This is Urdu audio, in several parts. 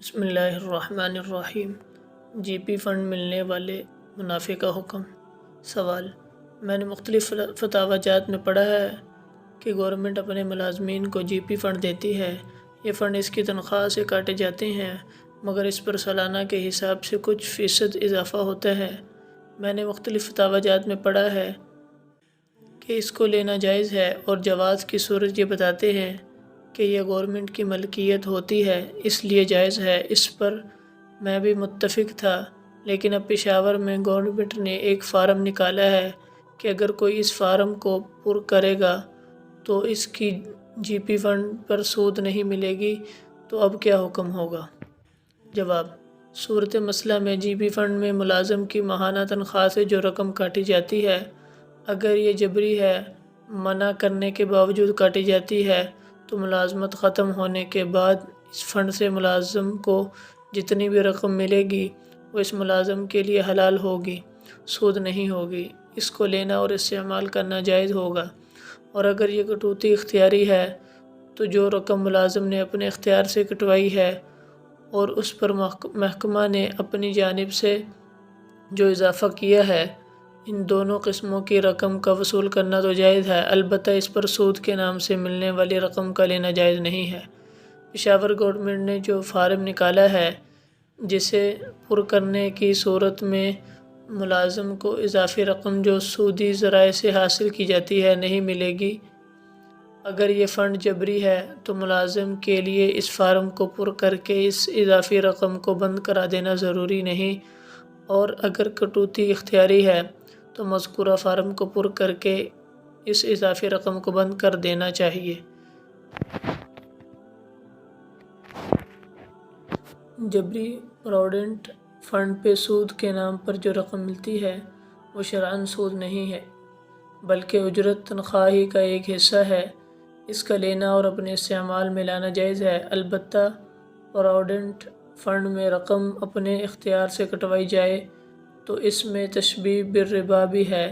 بسم اللہ الرحمن الرحیم۔ جی پی فنڈ ملنے والے منافع کا حکم۔ سوال: میں نے مختلف فتاوی جات میں پڑھا ہے کہ گورنمنٹ اپنے ملازمین کو جی پی فنڈ دیتی ہے۔ یہ فنڈ اس کی تنخواہ سے کاٹے جاتے ہیں، مگر اس پر سالانہ کے حساب سے کچھ فیصد اضافہ ہوتا ہے۔ میں نے مختلف فتاوی جات میں پڑھا ہے کہ اس کو لینا جائز ہے، اور جواز کی صورت یہ بتاتے ہیں کہ یہ گورنمنٹ کی ملکیت ہوتی ہے، اس لیے جائز ہے۔ اس پر میں بھی متفق تھا، لیکن اب پشاور میں گورنمنٹ نے ایک فارم نکالا ہے کہ اگر کوئی اس فارم کو پر کرے گا تو اس کی جی پی فنڈ پر سود نہیں ملے گی، تو اب کیا حکم ہوگا؟ جواب: صورت مسئلہ میں جی پی فنڈ میں ملازم کی ماہانہ تنخواہ سے جو رقم کاٹی جاتی ہے، اگر یہ جبری ہے، منع کرنے کے باوجود کاٹی جاتی ہے، تو ملازمت ختم ہونے کے بعد اس فنڈ سے ملازم کو جتنی بھی رقم ملے گی وہ اس ملازم کے لیے حلال ہوگی، سود نہیں ہوگی۔ اس کو لینا اور استعمال کرنا جائز ہوگا، اور اگر یہ کٹوتی اختیاری ہے تو جو رقم ملازم نے اپنے اختیار سے کٹوائی ہے اور اس پر محکمہ نے اپنی جانب سے جو اضافہ کیا ہے، ان دونوں قسموں کی رقم کا وصول کرنا تو جائز ہے، البتہ اس پر سود کے نام سے ملنے والی رقم کا لینا جائز نہیں ہے۔ پشاور گورنمنٹ نے جو فارم نکالا ہے، جسے پر کرنے کی صورت میں ملازم کو اضافی رقم جو سودی ذرائع سے حاصل کی جاتی ہے نہیں ملے گی۔ اگر یہ فنڈ جبری ہے تو ملازم کے لیے اس فارم کو پر کر کے اس اضافی رقم کو بند کرا دینا ضروری نہیں، اور اگر کٹوتی اختیاری ہے تو مذکورہ فارم کو پر کر کے اس اضافی رقم کو بند کر دینا چاہیے۔ جبری پروویڈنٹ فنڈ پہ سود کے نام پر جو رقم ملتی ہے وہ شرعاً سود نہیں ہے، بلکہ اجرت تنخواہ ہی کا ایک حصہ ہے۔ اس کا لینا اور اپنے استعمال میں لانا جائز ہے، البتہ پروویڈنٹ فنڈ میں رقم اپنے اختیار سے کٹوائی جائے تو اس میں تشبیہ بالربا بھی ہے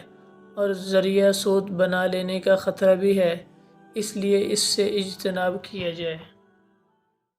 اور ذریعہ سود بنا لینے کا خطرہ بھی ہے، اس لیے اس سے اجتناب کیا جائے۔